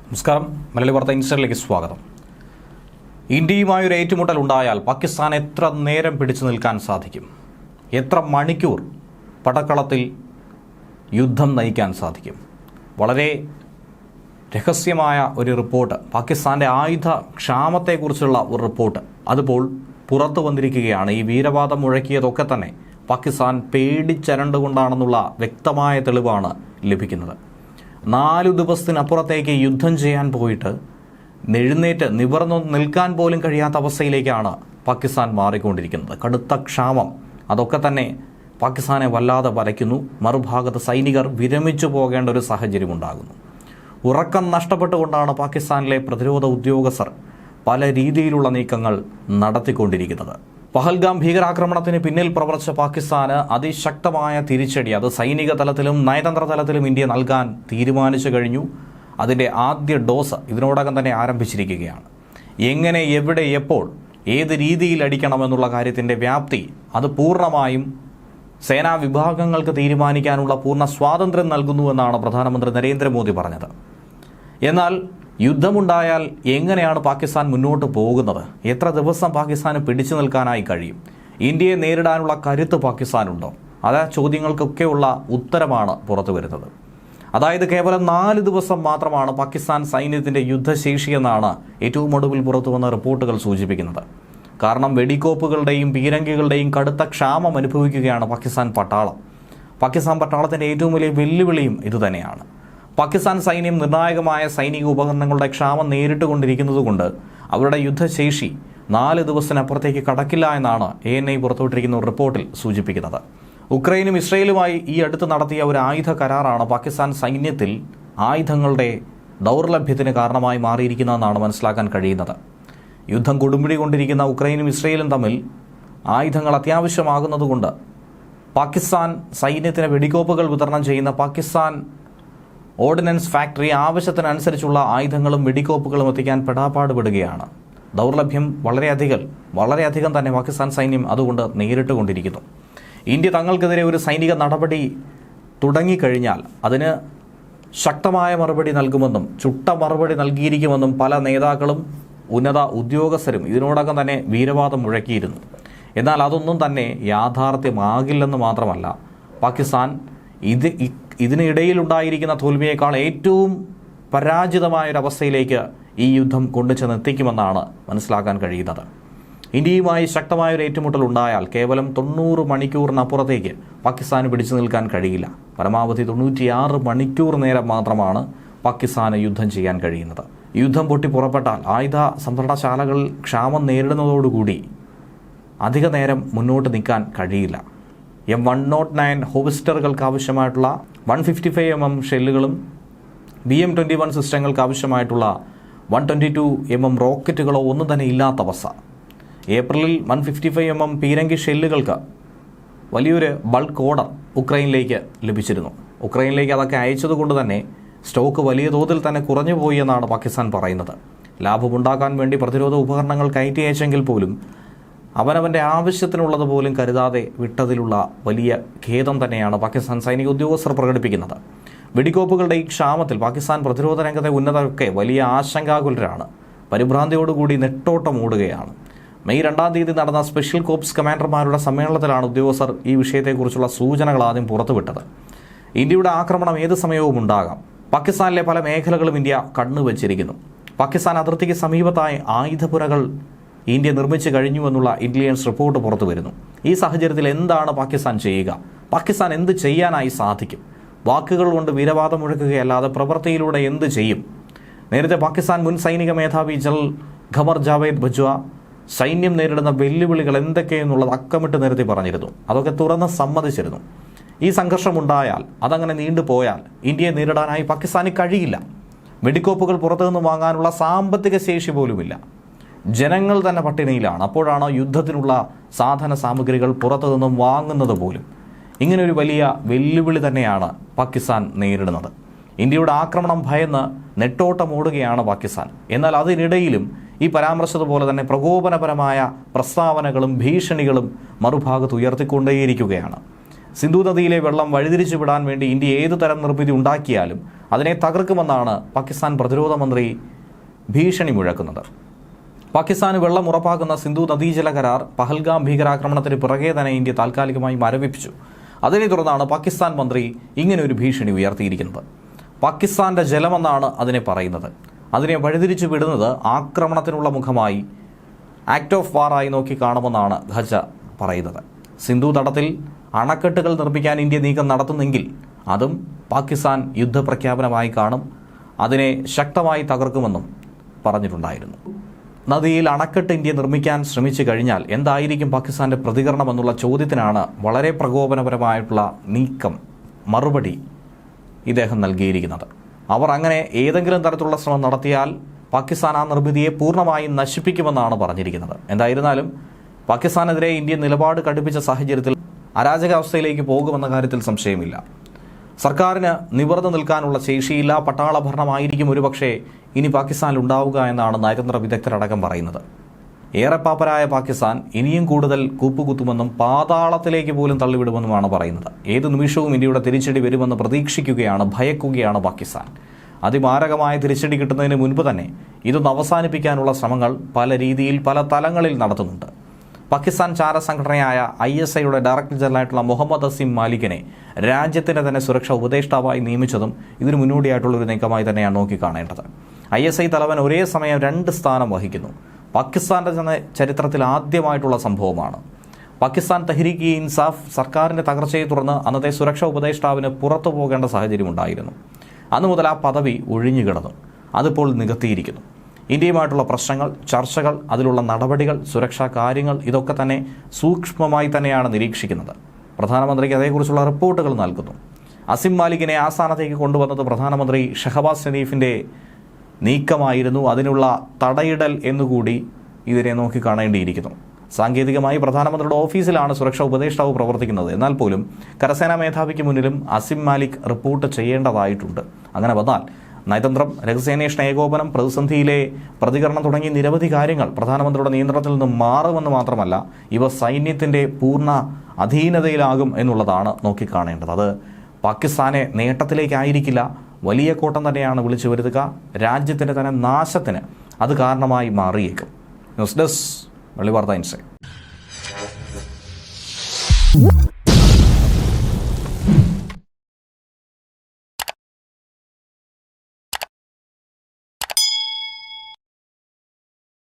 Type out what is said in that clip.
നമസ്കാരം. മലയാളി വാർത്ത ഇൻസ്റ്ററിലേക്ക് സ്വാഗതം. ഇന്ത്യയുമായൊരു ഏറ്റുമുട്ടൽ ഉണ്ടായാൽ പാകിസ്ഥാൻ എത്ര നേരം പിടിച്ചു നിൽക്കാൻ സാധിക്കും? എത്ര മണിക്കൂർ പടക്കളത്തിൽ യുദ്ധം നയിക്കാൻ സാധിക്കും? വളരെ രഹസ്യമായ ഒരു റിപ്പോർട്ട്, പാകിസ്ഥാൻ്റെ ആയുധ ക്ഷാമത്തെക്കുറിച്ചുള്ള ഒരു റിപ്പോർട്ട് അതിപ്പോൾ പുറത്തു വന്നിരിക്കുകയാണ്. ഈ വീരവാദം മുഴക്കിയതൊക്കെ തന്നെ പാകിസ്ഥാൻ പേടിച്ചരണ്ടുകൊണ്ടാണെന്നുള്ള വ്യക്തമായ തെളിവാണ് ലഭിക്കുന്നത്. 4 ദിവസത്തിനപ്പുറത്തേക്ക് യുദ്ധം ചെയ്യാൻ പോയിട്ട് എഴുന്നേറ്റ് നിവർന്നു നിൽക്കാൻ പോലും കഴിയാത്ത അവസ്ഥയിലേക്കാണ് പാകിസ്ഥാൻ മാറിക്കൊണ്ടിരിക്കുന്നത്. കടുത്ത ക്ഷാമം അതൊക്കെ തന്നെ പാകിസ്ഥാനെ വല്ലാതെ വലയ്ക്കുന്നു. മറുഭാഗത്ത് സൈനികർ വിരമിച്ചു പോകേണ്ട ഒരു സാഹചര്യം ഉണ്ടാകുന്നു. ഉറക്കം നഷ്ടപ്പെട്ടുകൊണ്ടാണ് പാകിസ്ഥാനിലെ പ്രതിരോധ ഉദ്യോഗസ്ഥർ പല രീതിയിലുള്ള നീക്കങ്ങൾ നടത്തിക്കൊണ്ടിരിക്കുന്നത്. പഹൽഗാം ഭീകരാക്രമണത്തിന് പിന്നിൽ പ്രവർത്തിച്ച പാകിസ്ഥാന് അതിശക്തമായ തിരിച്ചടി അത് സൈനിക തലത്തിലും നയതന്ത്ര തലത്തിലും ഇന്ത്യ നൽകാൻ തീരുമാനിച്ചു കഴിഞ്ഞു. അതിൻ്റെ ആദ്യ ഡോസ് ഇതിനോടകം തന്നെ ആരംഭിച്ചിരിക്കുകയാണ്. എങ്ങനെ, എവിടെ, എപ്പോൾ, ഏത് രീതിയിൽ അടിക്കണമെന്നുള്ള കാര്യത്തിൻ്റെ വ്യാപ്തി അത് പൂർണ്ണമായും സേനാ വിഭാഗങ്ങൾക്ക് തീരുമാനിക്കാനുള്ള പൂർണ്ണ സ്വാതന്ത്ര്യം നൽകുന്നുവെന്നാണ് പ്രധാനമന്ത്രി നരേന്ദ്രമോദി പറഞ്ഞത്. എന്നാൽ യുദ്ധമുണ്ടായാൽ എങ്ങനെയാണ് പാകിസ്ഥാൻ മുന്നോട്ട് പോകുന്നത്? എത്ര ദിവസം പാകിസ്ഥാന് പിടിച്ചു നിൽക്കാനായി കഴിയും? ഇന്ത്യയെ നേരിടാനുള്ള കരുത്ത് പാകിസ്ഥാനുണ്ടോ? ആ ചോദ്യങ്ങൾക്കൊക്കെയുള്ള ഉത്തരമാണ് പുറത്തു വരുന്നത്. അതായത് കേവലം 4 ദിവസം മാത്രമാണ് പാകിസ്ഥാൻ സൈന്യത്തിൻ്റെ യുദ്ധശേഷിയെന്നാണ് ഏറ്റവും ഒടുവിൽ പുറത്തു വന്ന റിപ്പോർട്ടുകൾ സൂചിപ്പിക്കുന്നത്. കാരണം വെടിക്കോപ്പുകളുടെയും പീരങ്കികളുടെയും കടുത്ത ക്ഷാമം അനുഭവിക്കുകയാണ് പാകിസ്ഥാൻ പട്ടാളം. പാകിസ്ഥാൻ പട്ടാളത്തിൻ്റെ ഏറ്റവും വലിയ വെല്ലുവിളിയും ഇതുതന്നെയാണ്. പാകിസ്ഥാൻ സൈന്യം നിർണായകമായ സൈനിക ഉപകരണങ്ങളുടെ ക്ഷാമം നേരിട്ടുകൊണ്ടിരിക്കുന്നതുകൊണ്ട് അവരുടെ യുദ്ധശേഷി 4 ദിവസത്തിനപ്പുറത്തേക്ക് കടക്കില്ല എന്നാണ് ANI പുറത്തുവിട്ടിരിക്കുന്ന റിപ്പോർട്ടിൽ സൂചിപ്പിക്കുന്നത്. ഉക്രൈനും ഇസ്രയേലുമായി ഈ അടുത്ത് നടത്തിയ ഒരു ആയുധ കരാറാണ് പാകിസ്ഥാൻ സൈന്യത്തിൽ ആയുധങ്ങളുടെ ദൗർലഭ്യത്തിന് കാരണമായി മാറിയിരിക്കുന്നതെന്നാണ് മനസ്സിലാക്കാൻ കഴിയുന്നത്. യുദ്ധം കൊടുമ്പിടി കൊണ്ടിരിക്കുന്ന ഉക്രൈനും ഇസ്രയേലും തമ്മിൽ ആയുധങ്ങൾ അത്യാവശ്യമാകുന്നതുകൊണ്ട് പാകിസ്ഥാൻ സൈന്യത്തിന് വെടിക്കോപ്പുകൾ വിതരണം ചെയ്യുന്ന പാകിസ്ഥാൻ ഓർഡിനൻസ് ഫാക്ടറി ആവശ്യത്തിനനുസരിച്ചുള്ള ആയുധങ്ങളും വെടിക്കോപ്പുകളും എത്തിക്കാൻ പെടാപ്പാടുപെടുകയാണ്. ദൗർലഭ്യം വളരെയധികം തന്നെ പാകിസ്ഥാൻ സൈന്യം അതുകൊണ്ട് നേരിട്ടുകൊണ്ടിരിക്കുന്നു. ഇന്ത്യ തങ്ങൾക്കെതിരെ ഒരു സൈനിക നടപടി തുടങ്ങിക്കഴിഞ്ഞാൽ അതിന് ശക്തമായ മറുപടി നൽകുമെന്നും ചുട്ട മറുപടി നൽകിയിരിക്കുമെന്നും പല നേതാക്കളും ഉന്നത ഉദ്യോഗസ്ഥരും ഇതിനോടകം തന്നെ വീരവാദം മുഴക്കിയിരുന്നു. എന്നാൽ അതൊന്നും തന്നെ യാഥാർത്ഥ്യമാകില്ലെന്ന് മാത്രമല്ല, പാകിസ്ഥാൻ ഇതിനിടയിലുണ്ടായിരിക്കുന്ന തോൽവിയേക്കാൾ ഏറ്റവും പരാജിതമായൊരവസ്ഥയിലേക്ക് ഈ യുദ്ധം കൊണ്ടുചെന്നെത്തിക്കുമെന്നാണ് മനസ്സിലാക്കാൻ കഴിയുന്നത്. ഇന്ത്യയുമായി ശക്തമായൊരു ഏറ്റുമുട്ടൽ ഉണ്ടായാൽ കേവലം 90 മണിക്കൂറിനപ്പുറത്തേക്ക് പാകിസ്ഥാന് പിടിച്ചു നിൽക്കാൻ കഴിയില്ല. പരമാവധി 96 മണിക്കൂർ നേരം മാത്രമാണ് പാകിസ്ഥാന് യുദ്ധം ചെയ്യാൻ കഴിയുന്നത്. യുദ്ധം പൊട്ടി പുറപ്പെട്ടാൽ ആയുധ സംഭരണശാലകൾ ക്ഷാമം നേരിടുന്നതോടുകൂടി അധിക നേരം മുന്നോട്ട് നിൽക്കാൻ കഴിയില്ല. M109 ഹോവിസ്റ്ററുകൾക്ക് ആവശ്യമായിട്ടുള്ള 155mm ഷെല്ലുകളും BM-21 സിസ്റ്റങ്ങൾക്ക് ആവശ്യമായിട്ടുള്ള 122mm റോക്കറ്റുകളോ ഒന്നും തന്നെ ഇല്ലാത്ത അവസ്ഥ. ഏപ്രിലിൽ 155mm പീരങ്കി ഷെല്ലുകൾക്ക് വലിയൊരു ബൾക്ക് ഓർഡർ ഉക്രൈനിലേക്ക് ലഭിച്ചിരുന്നു. ഉക്രൈനിലേക്ക് അതൊക്കെ അയച്ചതുകൊണ്ട് തന്നെ സ്റ്റോക്ക് വലിയ തോതിൽ തന്നെ കുറഞ്ഞുപോയി എന്നാണ് പാകിസ്ഥാൻ പറയുന്നത്. ലാഭമുണ്ടാക്കാൻ വേണ്ടി പ്രതിരോധ ഉപകരണങ്ങൾ കയറ്റി അയച്ചെങ്കിൽ പോലും അവനവൻ്റെ ആവശ്യത്തിനുള്ളത് പോലും കരുതാതെ വിട്ടതിലുള്ള വലിയ ഖേദം തന്നെയാണ് പാകിസ്ഥാൻ സൈനിക ഉദ്യോഗസ്ഥർ പ്രകടിപ്പിക്കുന്നത്. വെടിക്കോപ്പുകളുടെ ഈ ക്ഷാമത്തിൽ പാകിസ്ഥാൻ പ്രതിരോധ രംഗത്തെ ഉന്നതരൊക്കെ വലിയ ആശങ്കാകുലരാണ്. പരിഭ്രാന്തിയോടുകൂടി നെട്ടോട്ടം ഓടുകയാണ്. മെയ് 2-ാം തീയതി നടന്ന സ്പെഷ്യൽ കോപ്സ് കമാൻഡർമാരുടെ സമ്മേളനത്തിലാണ് ഉദ്യോഗസ്ഥർ ഈ വിഷയത്തെക്കുറിച്ചുള്ള സൂചനകൾ ആദ്യം പുറത്തുവിട്ടത്. ഇന്ത്യയുടെ ആക്രമണം ഏത് സമയവും ഉണ്ടാകാം. പാകിസ്ഥാനിലെ പല മേഖലകളും ഇന്ത്യ കണ്ണുവച്ചിരിക്കുന്നു. പാകിസ്ഥാൻ അതിർത്തിക്ക് സമീപത്തായി ആയുധപ്പുരകൾ ഇന്ത്യ നിർമ്മിച്ചു കഴിഞ്ഞുവെന്നുള്ള ഇന്റലിജൻസ് റിപ്പോർട്ട് പുറത്തു വരുന്നു. ഈ സാഹചര്യത്തിൽ എന്താണ് പാകിസ്ഥാൻ ചെയ്യുക? പാകിസ്ഥാൻ എന്ത് ചെയ്യാനായി സാധിക്കും? വാക്കുകൾ കൊണ്ട് വീരവാദം മുഴക്കുകയല്ലാതെ പ്രവൃത്തിയിലൂടെ എന്ത് ചെയ്യും? നേരത്തെ പാകിസ്ഥാൻ മുൻ സൈനിക മേധാവി ജനറൽ ഖമർ ജാവേദ് ബജ്വ സൈന്യം നേരിടുന്ന വെല്ലുവിളികൾ എന്തൊക്കെയെന്നുള്ളത് അക്കമിട്ട് നിരത്തി പറഞ്ഞിരുന്നു. അതൊക്കെ തുറന്ന് സമ്മതിച്ചിരുന്നു. ഈ സംഘർഷമുണ്ടായാൽ, അതങ്ങനെ നീണ്ടുപോയാൽ ഇന്ത്യയെ നേരിടാനായി പാകിസ്ഥാന് കഴിയില്ല. വെടിക്കോപ്പുകൾ പുറത്തുനിന്ന് വാങ്ങാനുള്ള സാമ്പത്തിക ശേഷി പോലുമില്ല. ജനങ്ങൾ തന്നെ പട്ടിണിയിലാണ്. അപ്പോഴാണ് യുദ്ധത്തിനുള്ള സാധന സാമഗ്രികൾ പുറത്തുനിന്നും വാങ്ങുന്നത് പോലും. ഇങ്ങനൊരു വലിയ വെല്ലുവിളി തന്നെയാണ് പാകിസ്ഥാൻ നേരിടുന്നത്. ഇന്ത്യയുടെ ആക്രമണം ഭയന്ന് നെട്ടോട്ടമോടുകയാണ് പാകിസ്ഥാൻ. എന്നാൽ അതിനിടയിലും ഈ പരാമർശിച്ചതുപോലെ തന്നെ പ്രകോപനപരമായ പ്രസ്താവനകളും ഭീഷണികളും മറുഭാഗത്ത് ഉയർത്തിക്കൊണ്ടേയിരിക്കുകയാണ്. സിന്ധു നദിയിലെ വെള്ളം വഴിതിരിച്ചു വിടാൻ വേണ്ടി ഇന്ത്യ ഏതു തരം നിർമ്മിതി ഉണ്ടാക്കിയാലും അതിനെ തകർക്കുമെന്നാണ് പാകിസ്ഥാൻ പ്രതിരോധ മന്ത്രി ഭീഷണി മുഴക്കുന്നത്. പാകിസ്ഥാന് വെള്ളം ഉറപ്പാക്കുന്ന സിന്ധു നദീജല കരാർ പഹൽഗാം ഭീകരാക്രമണത്തിന് പിറകെ തന്നെ ഇന്ത്യ താൽക്കാലികമായി മരവിപ്പിച്ചു. അതിനെ തുടർന്നാണ് പാകിസ്ഥാൻ മന്ത്രി ഇങ്ങനെ ഒരു ഭീഷണി ഉയർത്തിയിരിക്കുന്നത്. പാകിസ്ഥാന്റെ ജലമെന്നാണ് അതിനെ പറയുന്നത്. അതിനെ വഴിതിരിച്ചു വിടുന്നത് ആക്രമണത്തിനുള്ള മുഖമായി, ആക്ട് ഓഫ് വാറായി നോക്കി കാണുമെന്നാണ് ഖജ പറയുന്നത്. സിന്ധു തടത്തിൽ അണക്കെട്ടുകൾ നിർമ്മിക്കാൻ ഇന്ത്യ നീക്കം നടത്തുന്നെങ്കിൽ അതും പാകിസ്ഥാൻ യുദ്ധപ്രഖ്യാപനമായി കാണും, അതിനെ ശക്തമായി തകർക്കുമെന്നും പറഞ്ഞിട്ടുണ്ടായിരുന്നു. നദിയിൽ അണക്കെട്ട് ഇന്ത്യ നിർമ്മിക്കാൻ ശ്രമിച്ചു കഴിഞ്ഞാൽ എന്തായിരിക്കും പാകിസ്ഥാന്റെ പ്രതികരണം എന്നുള്ള ചോദ്യത്തിനാണ് വളരെ പ്രകോപനപരമായിട്ടുള്ള മറുപടി ഇദ്ദേഹം നൽകിയിരിക്കുന്നത്. അവർ അങ്ങനെ ഏതെങ്കിലും തരത്തിലുള്ള ശ്രമം നടത്തിയാൽ പാകിസ്ഥാൻ ആ നിർമ്മിതിയെ പൂർണ്ണമായും നശിപ്പിക്കുമെന്നാണ് പറഞ്ഞിരിക്കുന്നത്. എന്തായിരുന്നാലും പാകിസ്ഥാനെതിരെ ഇന്ത്യ നിലപാട് കടുപ്പിച്ച സാഹചര്യത്തിൽ അരാജകാവസ്ഥയിലേക്ക് പോകുമെന്ന കാര്യത്തിൽ സംശയമില്ല. സർക്കാരിന് നിവർന്നു നിൽക്കാനുള്ള ശേഷിയില്ല, പട്ടാള ഭരണമായിരിക്കും ഒരുപക്ഷെ ഇനി പാകിസ്ഥാനിൽ ഉണ്ടാവുക എന്നാണ് നയതന്ത്ര വിദഗ്ധരടക്കം പറയുന്നത്. ഏറെ പാപ്പരായ പാകിസ്ഥാൻ ഇനിയും കൂടുതൽ കൂപ്പുകുത്തുമെന്നും പാതാളത്തിലേക്ക് പോലും തള്ളിവിടുമെന്നുമാണ് പറയുന്നത്. ഏതു നിമിഷവും ഇന്ത്യയുടെ തിരിച്ചടി വരുമെന്ന് പ്രതീക്ഷിക്കുകയാണ്, ഭയക്കുകയാണ് പാകിസ്ഥാൻ. അതിമാരകമായ തിരിച്ചടി കിട്ടുന്നതിന് മുൻപ് തന്നെ ഇതൊന്ന് അവസാനിപ്പിക്കാനുള്ള ശ്രമങ്ങൾ പല രീതിയിൽ പല തലങ്ങളിൽ നടത്തുന്നുണ്ട്. പാകിസ്ഥാൻ ചാരസംഘടനയായ ISIയുടെ ഡയറക്ടർ ജനറലായിട്ടുള്ള മുഹമ്മദ് അസീം മാലിക്കിനെ രാജ്യത്തിൻ്റെ തന്നെ സുരക്ഷാ ഉപദേഷ്ടാവായി നിയമിച്ചതും ഇതിനു മുന്നോടിയായിട്ടുള്ളൊരു നീക്കമായി തന്നെയാണ് നോക്കിക്കാണേണ്ടത്. ISI തലവൻ ഒരേ സമയം 2 സ്ഥാനം വഹിക്കുന്നു. പാകിസ്ഥാന്റെ തന്നെ ചരിത്രത്തിൽ ആദ്യമായിട്ടുള്ള സംഭവമാണ്. പാകിസ്ഥാൻ തെഹ്രീക്ക് ഇൻസാഫ് സർക്കാരിൻ്റെ തകർച്ചയെ തുടർന്ന് അന്നത്തെ സുരക്ഷാ ഉപദേഷ്ടാവിന് പുറത്തു പോകേണ്ട സാഹചര്യമുണ്ടായിരുന്നു. അന്നു മുതൽ ആ പദവി ഒഴിഞ്ഞുകിടന്നു. അതിപ്പോൾ നികത്തിയിരിക്കുന്നു. ഇന്ത്യയുമായിട്ടുള്ള പ്രശ്നങ്ങൾ, ചർച്ചകൾ, അതിലുള്ള നടപടികൾ, സുരക്ഷാ കാര്യങ്ങൾ ഇതൊക്കെ തന്നെ സൂക്ഷ്മമായി തന്നെയാണ് നിരീക്ഷിക്കുന്നത്. പ്രധാനമന്ത്രിക്ക് അതേക്കുറിച്ചുള്ള റിപ്പോർട്ടുകൾ നൽകുന്നു. അസിം മാലിക്കിനെ ആ സ്ഥാനത്തേക്ക് കൊണ്ടുവന്നത് പ്രധാനമന്ത്രി ഷഹബാസ് ഷെരീഫിൻ്റെ നീക്കമായിരുന്നു. അതിനുള്ള തടയിടൽ എന്നുകൂടി ഇതിനെ നോക്കിക്കാണേണ്ടിയിരിക്കുന്നു. സാങ്കേതികമായി പ്രധാനമന്ത്രിയുടെ ഓഫീസിലാണ് സുരക്ഷാ ഉപദേഷ്ടാവ് പ്രവർത്തിക്കുന്നത്. എന്നാൽ പോലും കരസേനാ മേധാവിക്ക് മുന്നിലും അസിം മാലിക് റിപ്പോർട്ട് ചെയ്യേണ്ടതായിട്ടുണ്ട്. അങ്ങനെ വന്നാൽ നയതന്ത്രം, രഹസ്യാന്വേഷണ ഏകോപനം, പ്രതിസന്ധിയിലെ പ്രതികരണം തുടങ്ങി നിരവധി കാര്യങ്ങൾ പ്രധാനമന്ത്രിയുടെ നിയന്ത്രണത്തിൽ നിന്ന് മാറുമെന്ന് മാത്രമല്ല, ഇവ സൈന്യത്തിൻ്റെ പൂർണ്ണ അധീനതയിലാകും എന്നുള്ളതാണ് നോക്കിക്കാണേണ്ടത്. അത് പാകിസ്ഥാനെ നേട്ടത്തിലേക്കായിരിക്കില്ല, വലിയ കോട്ടം തന്നെയാണ് വിളിച്ചു വരുത്തുക. രാജ്യത്തിൻ്റെ തന്നെ നാശത്തിന് അത് കാരണമായി മാറിയേക്കും. ന്യൂസ് ഡെസ്ക് വെള്ളിവാർത്ത ഇൻസൈറ്റ്.